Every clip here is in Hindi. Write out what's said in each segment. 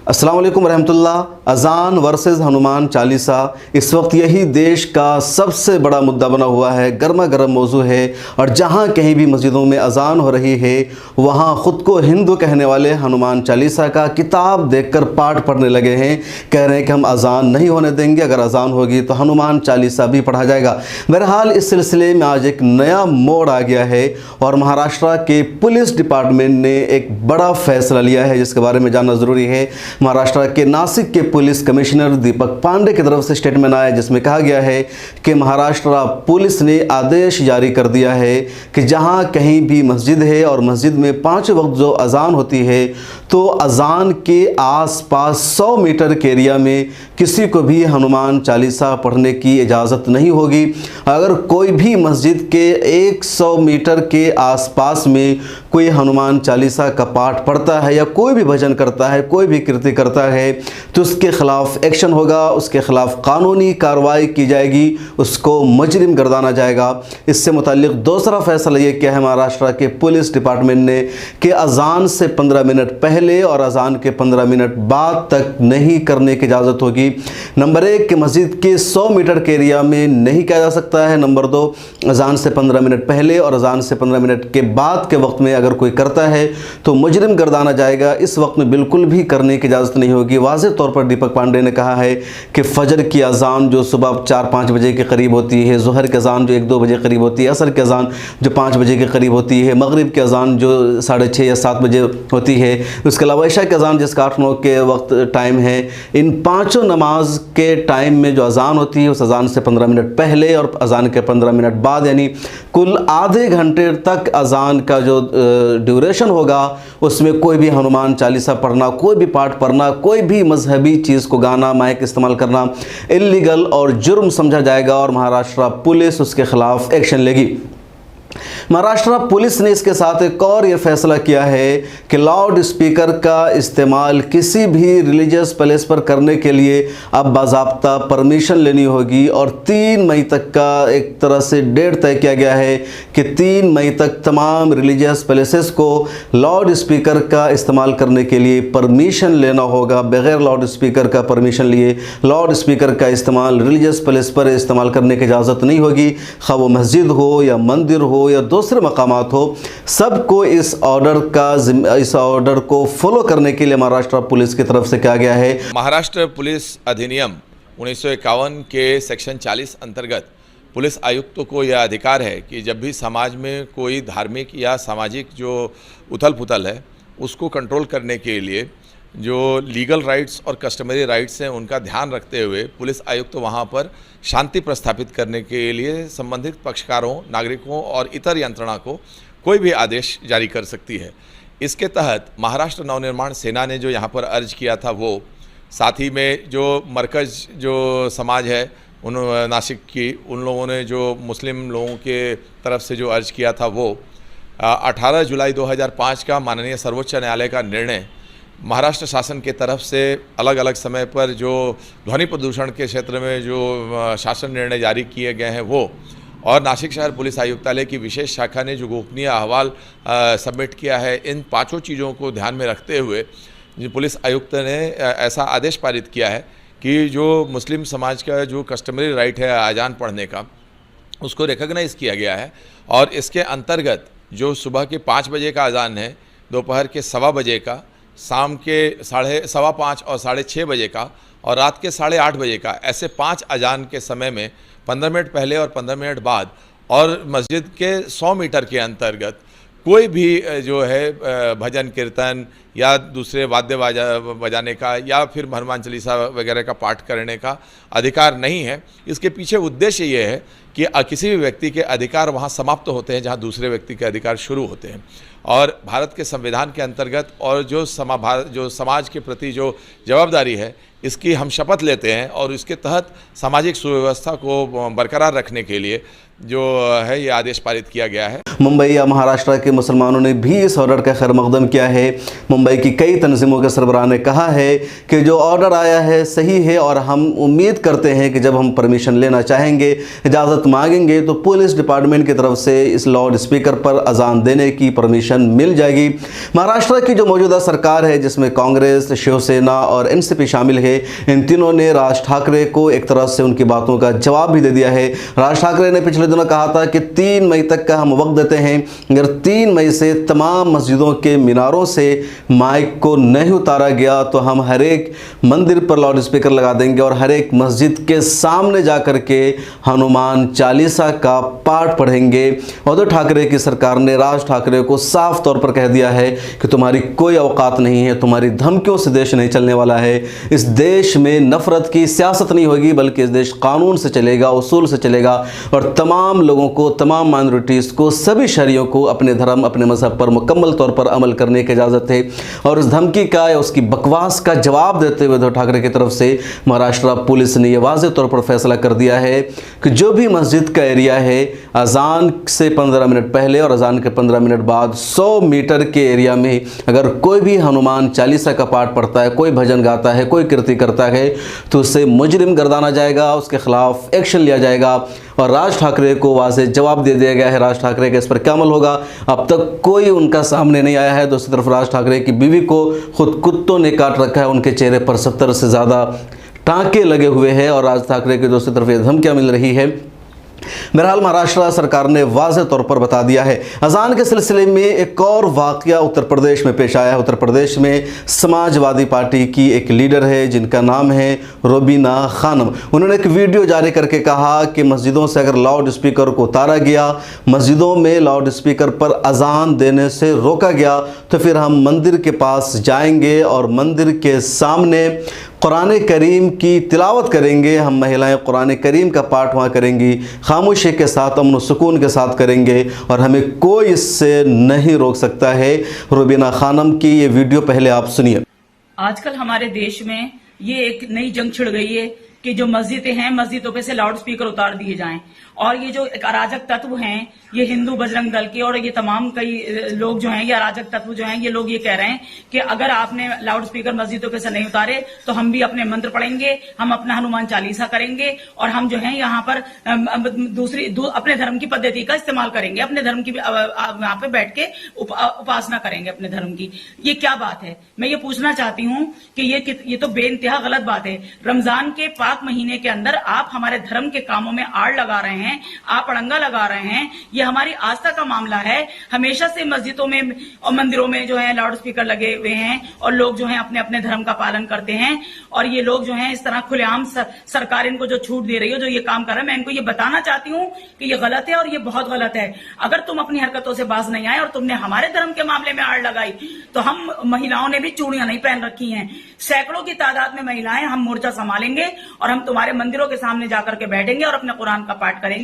अस्सलाम वालेकुम रहमतुल्लाह। अजान वर्सेस हनुमान चालीसा इस वक्त यही देश का सबसे बड़ा मुद्दा बना हुआ है, गर्मा गर्म मौजू है। और जहाँ कहीं भी मस्जिदों में अजान हो रही है वहाँ ख़ुद को हिंदू कहने वाले हनुमान चालीसा का किताब देखकर पाठ पढ़ने लगे हैं। कह रहे हैं कि हम अजान नहीं होने देंगे, अगर अजान होगी तो हनुमान चालीसा भी पढ़ा जाएगा। बहरहाल इस सिलसिले में आज एक नया मोड़ आ गया है और महाराष्ट्र के पुलिस डिपार्टमेंट ने एक बड़ा फैसला लिया है जिसके बारे में जानना ज़रूरी है। महाराष्ट्र के नासिक के पुलिस कमिश्नर दीपक पांडे की तरफ से स्टेटमेंट आया जिसमें कहा गया है कि महाराष्ट्र पुलिस ने आदेश जारी कर दिया है कि जहां कहीं भी मस्जिद है और मस्जिद में 5 वक्त जो अजान होती है तो अजान के आसपास 100 मीटर के एरिया में किसी को भी हनुमान चालीसा पढ़ने की इजाज़त नहीं होगी। अगर कोई भी मस्जिद के 100 मीटर के आसपास में कोई हनुमान चालीसा का पाठ पढ़ता है या कोई भी भजन करता है, कोई भी कृति करता है तो उसके ख़िलाफ़ एक्शन होगा, उसके ख़िलाफ़ कानूनी कार्रवाई की जाएगी, उसको मुजरिम गर्दाना जाएगा। इससे मुताल्लिक़ दूसरा फ़ैसला ये किया है महाराष्ट्र के पुलिस डिपार्टमेंट ने कि अजान से 15 मिनट पहले और अजान के 15 मिनट बाद तक नहीं करने की इजाज़त होगी। नंबर 1 कि मस्जिद के 100 मीटर के एरिया में नहीं किया जा सकता है। नंबर 2 अजान से 15 मिनट पहले और अजान से 15 मिनट के बाद के वक्त में अगर कोई करता है तो मुजरिम गर्दाना जाएगा। इस वक्त में बिल्कुल भी करने की इजाज़त नहीं होगी। वाज़ेह तौर पर दीपक पांडे ने कहा है कि फ़जर की अजान जो सुबह 4-5 बजे के करीब होती है, ज़ोहर की अजान जो 1-2 बजे करीब होती है, असर की अजान जो 5 बजे के करीब होती है, मगरिब की अजान जो 6:30 या 7 बजे होती है, उसके अलावा इशा की अजान जिसका 8-9 के वक्त टाइम है, इन पाँचों नमाज के टाइम में जो अजान होती है उस अजान से 15 मिनट पहले और अजान के 15 मिनट बाद यानी कुल आधे घंटे तक अजान का जो ड्यूरेशन होगा उसमें कोई भी हनुमान चालीसा पढ़ना, कोई भी पाठ पढ़ना, कोई भी मजहबी चीज़ को गाना, माइक इस्तेमाल करना इल्लीगल और जुर्म समझा जाएगा और महाराष्ट्र पुलिस उसके ख़िलाफ़ एक्शन लेगी। महाराष्ट्र पुलिस ने इसके साथ एक और ये फैसला किया है कि लाउड स्पीकर का इस्तेमाल किसी भी रिलीजियस प्लेस पर करने के लिए अब बाज़ाब्ता परमिशन लेनी होगी और 3 मई तक का एक तरह से डेट तय किया गया है कि 3 मई तक तमाम रिलीजियस प्लेसेस को लाउड स्पीकर का इस्तेमाल करने के लिए परमिशन लेना होगा। बग़ैर लाउड स्पीकर का परमिशन लिए लाउड स्पीकर का इस्तेमाल रिलीजियस प्लेस पर इस्तेमाल करने की इजाज़त नहीं होगी। खा वो मस्जिद हो या मंदिर हो या दूसरे मकामात हो, सबको इस ऑर्डर को फॉलो करने के लिए महाराष्ट्र पुलिस की तरफ से कहा गया है। महाराष्ट्र पुलिस अधिनियम 1951 के सेक्शन 40 अंतर्गत पुलिस आयुक्त को यह अधिकार है कि जब भी समाज में कोई धार्मिक या सामाजिक जो उथल पुथल है उसको कंट्रोल करने के लिए जो लीगल राइट्स और कस्टमरी राइट्स हैं उनका ध्यान रखते हुए पुलिस आयुक्त वहाँ पर शांति प्रस्थापित करने के लिए संबंधित पक्षकारों, नागरिकों और इतर यंत्रणा को कोई भी आदेश जारी कर सकती है। इसके तहत महाराष्ट्र नवनिर्माण सेना ने जो यहाँ पर अर्ज किया था वो, साथ ही में जो मरकज़ जो समाज है उन नासिक की, उन लोगों ने जो मुस्लिम लोगों के तरफ से जो अर्ज किया था वो 18 जुलाई 2005 का माननीय सर्वोच्च न्यायालय का निर्णय महाराष्ट्र शासन के तरफ से अलग अलग समय पर जो ध्वनि प्रदूषण के क्षेत्र में जो शासन निर्णय जारी किए गए हैं वो, और नासिक शहर पुलिस आयुक्तालय की विशेष शाखा ने जो गोपनीय अहवाल सबमिट किया है, इन 5 चीज़ों को ध्यान में रखते हुए जो पुलिस आयुक्त ने ऐसा आदेश पारित किया है कि जो मुस्लिम समाज का जो कस्टमरी राइट है अजान पढ़ने का, उसको रिकॉग्नाइज़ किया गया है। और इसके अंतर्गत जो सुबह के 5 बजे का अजान है, दोपहर के 1:15 बजे का, शाम के 5:15 और 6:30 बजे का और रात के 8:30 बजे का, ऐसे 5 अजान के समय में 15 मिनट पहले और 15 मिनट बाद और मस्जिद के 100 मीटर के अंतर्गत कोई भी जो है भजन कीर्तन या दूसरे वाद्य बजाने का या फिर हनुमान चालीसा वगैरह का पाठ करने का अधिकार नहीं है। इसके पीछे उद्देश्य ये है कि किसी भी व्यक्ति के अधिकार वहाँ समाप्त होते हैं जहाँ दूसरे व्यक्ति के अधिकार शुरू होते हैं। और भारत के संविधान के अंतर्गत और जो समाज के प्रति जो जवाबदारी है इसकी हम शपथ लेते हैं और इसके तहत सामाजिक सुव्यवस्था को बरकरार रखने के लिए जो है ये आदेश पारित किया गया है। मुंबई या महाराष्ट्र के मुसलमानों ने भी इस ऑर्डर का खैर मकदम किया है। मुंबई की कई तंजीमों के सरबराह ने कहा है कि जो ऑर्डर आया है सही है और हम उम्मीद करते हैं कि जब हम परमिशन लेना चाहेंगे, इजाज़त मांगेंगे, तो पुलिस डिपार्टमेंट की तरफ से इस लाउड स्पीकर पर अजान देने की परमिशन मिल जाएगी। महाराष्ट्र की जो मौजूदा सरकार है, जिसमें कांग्रेस, शिवसेना और एनसीपी शामिल है, इन तीनों ने राज ठाकरे को एक तरह से उनकी बातों का जवाब भी दे दिया है। राज ठाकरे ने पिछले दिनों कहा था कि 3 मई तक का हम वक्त देते हैं। अगर 3 मई से तमाम मस्जिदों के मीनारों से माइक को नहीं उतारा गया तो हम हर एक मंदिर पर लाउड स्पीकर लगा देंगे और हर एक मस्जिद के सामने जाकर के हनुमान चालीसा का पाठ पढ़ेंगे। उद्धव ठाकरे की सरकार ने राज ठाकरे को साफ तौर पर कह दिया है कि तुम्हारी कोई औकात नहीं है, तुम्हारी धमकियों से देश नहीं चलने वाला है। इस देश में नफरत की सियासत नहीं होगी, बल्कि इस देश कानून से चलेगा, उसूल से चलेगा और तमाम लोगों को, तमाम माइनॉरिटीज़ को, सभी शहरियों को अपने धर्म, अपने मजहब पर मुकम्मल तौर पर अमल करने की इजाज़त है। और इस धमकी का या उसकी बकवास का जवाब देते हुए उद्धव ठाकरे की तरफ से महाराष्ट्र पुलिस ने यह वाज़ेह तौर पर फैसला कर दिया है कि जो भी मस्जिद का एरिया है, अजान से 15 मिनट पहले और अजान के 15 मिनट बाद 100 मीटर के एरिया में अगर कोई भी हनुमान चालीसा का पाठ पढ़ता है, कोई भजन गाता है, कोई कीर्ति करता है, तो उससे मुजरिम गर्दाना जाएगा, उसके खिलाफ एक्शन लिया जाएगा। और राज ठाकरे को वाज़ेह जवाब दे दिया गया है। राज ठाकरे का इस पर क्या अमल होगा, अब तक कोई उनका सामने नहीं आया है। दूसरी तरफ राज ठाकरे की बीवी को खुद कुत्तों ने काट रखा है, उनके चेहरे पर 70 से ज़्यादा टांके लगे हुए हैं और राज ठाकरे की दूसरी तरफ ये धमकियां मिल रही है। बहरहाल महाराष्ट्र सरकार ने वाज़ेह तौर पर बता दिया है। अजान के सिलसिले में एक और वाक़या उत्तर प्रदेश में पेश आया है। उत्तर प्रदेश में समाजवादी पार्टी की एक लीडर है जिनका नाम है रुबीना खानम। उन्होंने एक वीडियो जारी करके कहा कि मस्जिदों से अगर लाउड स्पीकर को उतारा गया, मस्जिदों में लाउड स्पीकर पर अजान देने से रोका गया, तो फिर हम मंदिर के पास जाएंगे और मंदिर के सामने कुरान करीम की तिलावत करेंगे। हम महिलाएं कुरान करीम का पाठ वहाँ करेंगी, खामोशी के साथ, अमन सुकून के साथ करेंगे और हमें कोई इससे नहीं रोक सकता है। रुबीना खानम की ये वीडियो पहले आप सुनिए। आजकल हमारे देश में ये एक नई जंग छिड़ गई है कि जो मस्जिदें हैं, मस्जिदों पे से लाउड स्पीकर उतार दिए जाएं। और ये जो एक अराजक तत्व हैं, ये हिंदू बजरंग दल के और ये तमाम कई लोग जो हैं, ये अराजक तत्व जो हैं, ये लोग ये कह रहे हैं कि अगर आपने लाउड स्पीकर मस्जिदों पे से नहीं उतारे तो हम भी अपने मंत्र पढ़ेंगे, हम अपना हनुमान चालीसा करेंगे और हम जो है यहाँ पर अपने धर्म की पद्धति का इस्तेमाल करेंगे, अपने धर्म की यहाँ पे बैठ के उपासना करेंगे अपने धर्म की। ये क्या बात है? मैं ये पूछना चाहती हूँ कि ये तो बेइंतहा गलत बात है। रमजान के पाक महीने के अंदर आप हमारे धर्म के कामों में आड़ लगा रहे हैं, आप अड़ंगा लगा रहे हैं। ये हमारी आस्था का मामला है। हमेशा से मस्जिदों में और मंदिरों में जो है लाउड स्पीकर लगे हुए हैं और लोग जो है अपने अपने धर्म का पालन करते हैं। और ये लोग जो है इस तरह खुलेआम सरकार इनको जो छूट दे रही है, जो ये काम कर रहे हैं, मैं इनको ये बताना चाहती हूँ कि ये गलत है और ये बहुत गलत है। अगर तुम अपनी हरकतों से बाज नहीं आए और तुमने हमारे धर्म के मामले में आड़ लगाई, तो हम महिलाओं ने भी चूड़ियां नहीं पहन रखी हैं, सैकड़ों की तादाद में महिलाएं, हम मोर्चा संभालेंगे और हम तुम्हारे मंदिरों के सामने जाकर के बैठेंगे और अपने कुरान का पाठ करेंगे।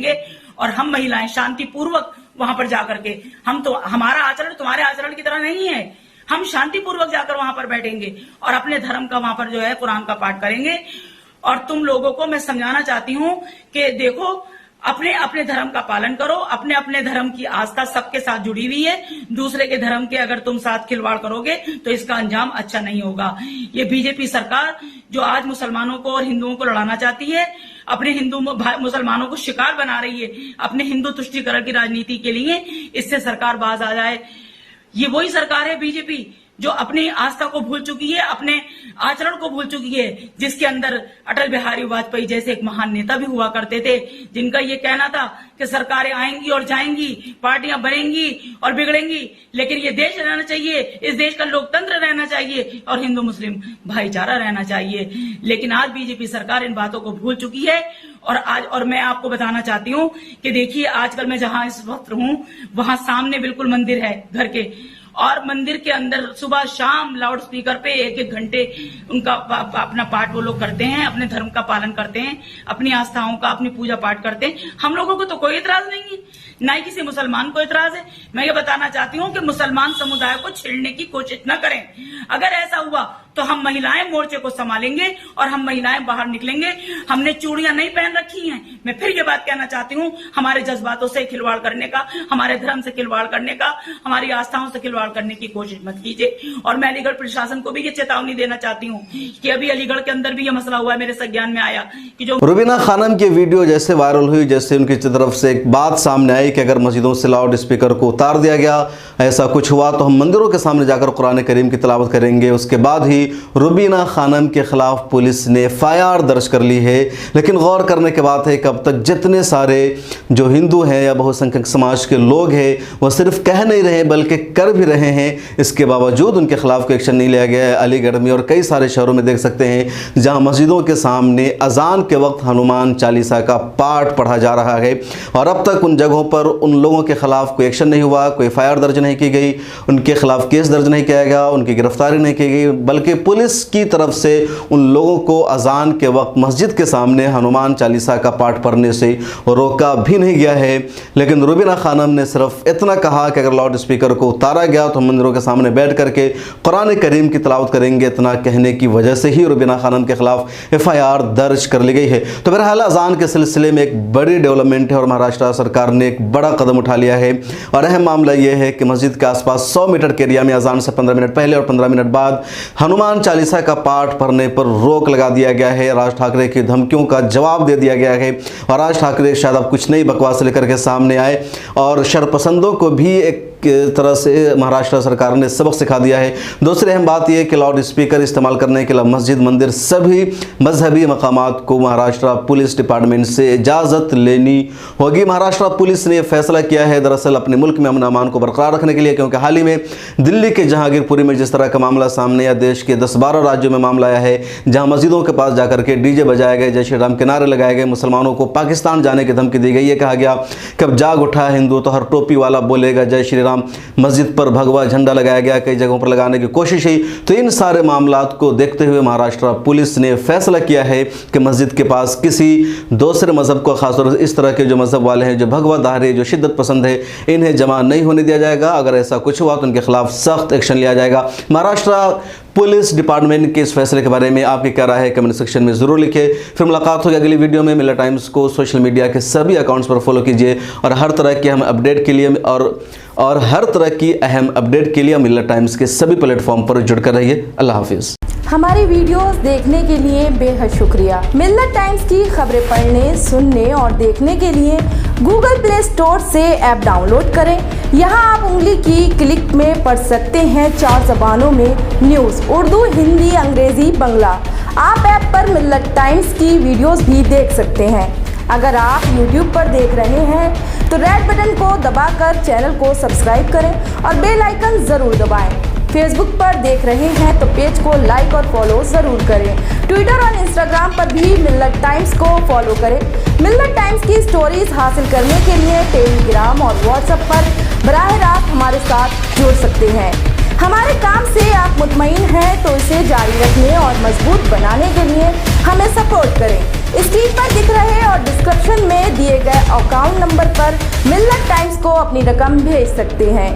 और हम महिलाएं शांतिपूर्वक वहां पर जाकर के, हम तो, हमारा आचरण तुम्हारे आचरण की तरह नहीं है, हम शांतिपूर्वक जाकर वहां पर बैठेंगे और अपने धर्म का वहां पर जो है कुरान का पाठ करेंगे। और तुम लोगों को मैं समझाना चाहती हूं कि देखो, अपने अपने धर्म का पालन करो, अपने अपने धर्म की आस्था सबके साथ जुड़ी हुई है। दूसरे के धर्म के अगर तुम साथ खिलवाड़ करोगे तो इसका अंजाम अच्छा नहीं होगा। ये बीजेपी सरकार जो आज मुसलमानों को और हिंदुओं को लड़ाना चाहती है, अपने हिंदू मुसलमानों को शिकार बना रही है अपने हिंदू तुष्टीकरण की राजनीति के लिए, इससे सरकार बाज आ जाए। ये वही सरकार है बीजेपी जो अपनी आस्था को भूल चुकी है, अपने आचरण को भूल चुकी है, जिसके अंदर अटल बिहारी वाजपेयी जैसे एक महान नेता भी हुआ करते थे, जिनका ये कहना था कि सरकारें आएंगी और जाएंगी, पार्टियां बनेंगी और बिगड़ेंगी, लेकिन ये देश रहना चाहिए, इस देश का लोकतंत्र रहना चाहिए और हिंदू मुस्लिम भाईचारा रहना चाहिए। लेकिन आज बीजेपी सरकार इन बातों को भूल चुकी है। और मैं आपको बताना चाहती हूँ कि देखिए, आजकल मैं जहां इस वक्त हूँ वहां सामने बिल्कुल मंदिर है घर के, और मंदिर के अंदर सुबह शाम लाउड स्पीकर पे 1-1 घंटे उनका अपना पाठ वो लोग करते हैं, अपने धर्म का पालन करते हैं, अपनी आस्थाओं का, अपनी पूजा पाठ करते हैं। हम लोगों को तो कोई इतराज नहीं है, ना ही किसी मुसलमान को इतराज है। मैं ये बताना चाहती हूँ कि मुसलमान समुदाय को छेड़ने की कोशिश न करें। अगर ऐसा हुआ तो हम महिलाएं मोर्चे को संभालेंगे और हम महिलाएं बाहर निकलेंगे। हमने चूड़ियां नहीं पहन रखी हैं। मैं फिर ये बात कहना चाहती हूँ, हमारे जज्बातों से खिलवाड़ करने का, हमारे धर्म से खिलवाड़ करने का, हमारी आस्थाओं से खिलवाड़ करने की कोशिश मत कीजिए। और मैं अलीगढ़ प्रशासन को भी ये चेतावनी देना चाहती हूँ कि अभी अलीगढ़ के अंदर भी ये मसला हुआ है, मेरे संज्ञान में आया कि जो रुबीना खानम की वीडियो जैसे वायरल हुई, जैसे उनकी तरफ से एक बात सामने आई कि अगर मस्जिदों से लाउड स्पीकर को उतार दिया गया, ऐसा कुछ हुआ तो हम मंदिरों के सामने जाकर कुरान करीम की तिलावत करेंगे। उसके बाद ही रुबीना खानम के खिलाफ पुलिस ने FIR दर्ज कर ली है। लेकिन गौर करने की बात है कि अब तक जितने सारे जो हिंदू हैं या बहुसंख्यक समाज के लोग हैं वो सिर्फ कह नहीं रहे बल्कि कर भी रहे हैं। इसके बावजूद उनके खिलाफ कोई एक्शन नहीं लिया गया है। अलीगढ़ में और कई सारे शहरों में देख सकते हैं जहां मस्जिदों के सामने अजान के वक्त हनुमान चालीसा का पाठ पढ़ा जा रहा है और अब तक उन जगहों पर उन लोगों के खिलाफ कोई एक्शन नहीं हुआ, कोई FIR दर्ज नहीं की गई, उनके खिलाफ केस दर्ज नहीं किया गया, उनकी गिरफ्तारी नहीं की गई, बल्कि पुलिस की तरफ से उन लोगों को अजान के वक्त मस्जिद के सामने हनुमान चालीसा का पाठ पढ़ने से रोका भी नहीं गया है। लेकिन रुबीना खानम ने सिर्फ इतना कहा कि अगर लाउड स्पीकर को उतारा गया तो हम मंदिरों के सामने बैठ करके कुरान करीम की तिलावत करेंगे। इतना कहने की वजह से ही रुबीना खानम के खिलाफ FIR दर्ज कर ली गई है। तो बहरहाल अजान के सिलसिले में एक बड़ी डेवलपमेंट है और महाराष्ट्र सरकार ने एक बड़ा कदम उठा लिया है। और अहम मामला यह है कि मस्जिद के आसपास 100 मीटर के एरिया में अजान से 15 मिनट पहले और 15 मिनट बाद हनुमान चालीसा का पाठ पढ़ने पर रोक लगा दिया गया है। राज ठाकरे की धमकियों का जवाब दे दिया गया है और राज ठाकरे शायद अब कुछ नई बकवास लेकर के सामने आए और शरपसंदों को भी एक तरह से महाराष्ट्र सरकार ने सबक सिखा दिया है। दूसरी अहम बात यह कि लाउड स्पीकर इस्तेमाल करने के लिए मस्जिद मंदिर सभी मजहबी मकामात को महाराष्ट्र पुलिस डिपार्टमेंट से इजाज़त लेनी होगी। महाराष्ट्र पुलिस ने यह फैसला किया है दरअसल अपने मुल्क में अमन अमान को बरकरार रखने के लिए, क्योंकि हाल ही में दिल्ली के जहांगीरपुरी में जिस तरह का मामला सामने आया, देश के 10-12 राज्यों में मामला आया है जहाँ मस्जिदों के पास जाकर के DJ बजाए गए, जय श्री राम के नारे लगाए गए, मुसलमानों को पाकिस्तान जाने की धमकी दी गई। ये कहा गया कि अब जाग उठा हिंदू तो हर टोपी वाला बोलेगा जय श्री राम। मस्जिद पर भगवा झंडा लगाया गया, कई जगहों पर लगाने की कोशिश हुई। तो इन सारे मामलात को देखते हुए महाराष्ट्र पुलिस ने फैसला किया है कि मस्जिद के पास किसी दूसरे मजहब को, खासतौर से इस तरह के जो मजहब वाले हैं, जो भगवाधारी, जो शिद्दत पसंद है, इन्हें जमा नहीं होने दिया जाएगा। अगर ऐसा कुछ हुआ तो उनके खिलाफ सख्त एक्शन लिया जाएगा। महाराष्ट्र पुलिस डिपार्टमेंट के इस फैसले के बारे में आपकी क्या राय है, कमेंट सेक्शन में जरूर लिखिए। फिर मुलाकात होगी अगली वीडियो में। मिल्लत टाइम्स को सोशल मीडिया के सभी अकाउंट्स पर फॉलो कीजिए और हर तरह के हम अपडेट के लिए और हर तरह की अहम अपडेट के लिए मिल्लत टाइम्स के सभी प्लेटफॉर्म पर जुड़कर रहिए। अल्लाह हाफिज़। हमारी वीडियोस देखने के लिए बेहद शुक्रिया। मिल्लत टाइम्स की खबरें पढ़ने, सुनने और देखने के लिए गूगल प्ले स्टोर से ऐप डाउनलोड करें। यहाँ आप उंगली की क्लिक में पढ़ सकते हैं 4 ज़बानों में न्यूज़, उर्दू, हिंदी, अंग्रेज़ी, बांग्ला। आप ऐप पर मिल्लत टाइम्स की वीडियोस भी देख सकते हैं। अगर आप YouTube पर देख रहे हैं तो रेड बटन को दबाकर चैनल को सब्सक्राइब करें और बेल आइकन ज़रूर दबाएं। फेसबुक पर देख रहे हैं तो पेज को लाइक और फॉलो ज़रूर करें। ट्विटर और इंस्टाग्राम पर भी मिल्लत टाइम्स को फॉलो करें। मिल्लत टाइम्स की स्टोरीज हासिल करने के लिए टेलीग्राम और व्हाट्सएप पर बराह रास्त हमारे साथ जुड़ सकते हैं। हमारे काम से आप मुतमईन हैं तो इसे जारी रखने और मजबूत बनाने के लिए हमें सपोर्ट करें। स्क्रीन पर दिख रहे और डिस्क्रिप्शन में दिए गए अकाउंट नंबर पर मिल्लत टाइम्स को अपनी रकम भेज सकते हैं।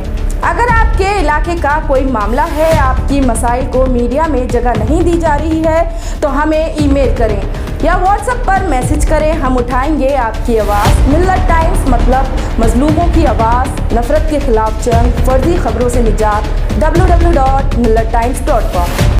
अगर आपके इलाके का कोई मामला है, आपकी मसाइल को मीडिया में जगह नहीं दी जा रही है, तो हमें ईमेल करें या व्हाट्सएप पर मैसेज करें। हम उठाएंगे आपकी आवाज़। मिल्लत टाइम्स मतलब मजलूमों की आवाज़, नफरत के खिलाफ जंग, फर्जी खबरों से निजात। www.millattimes.com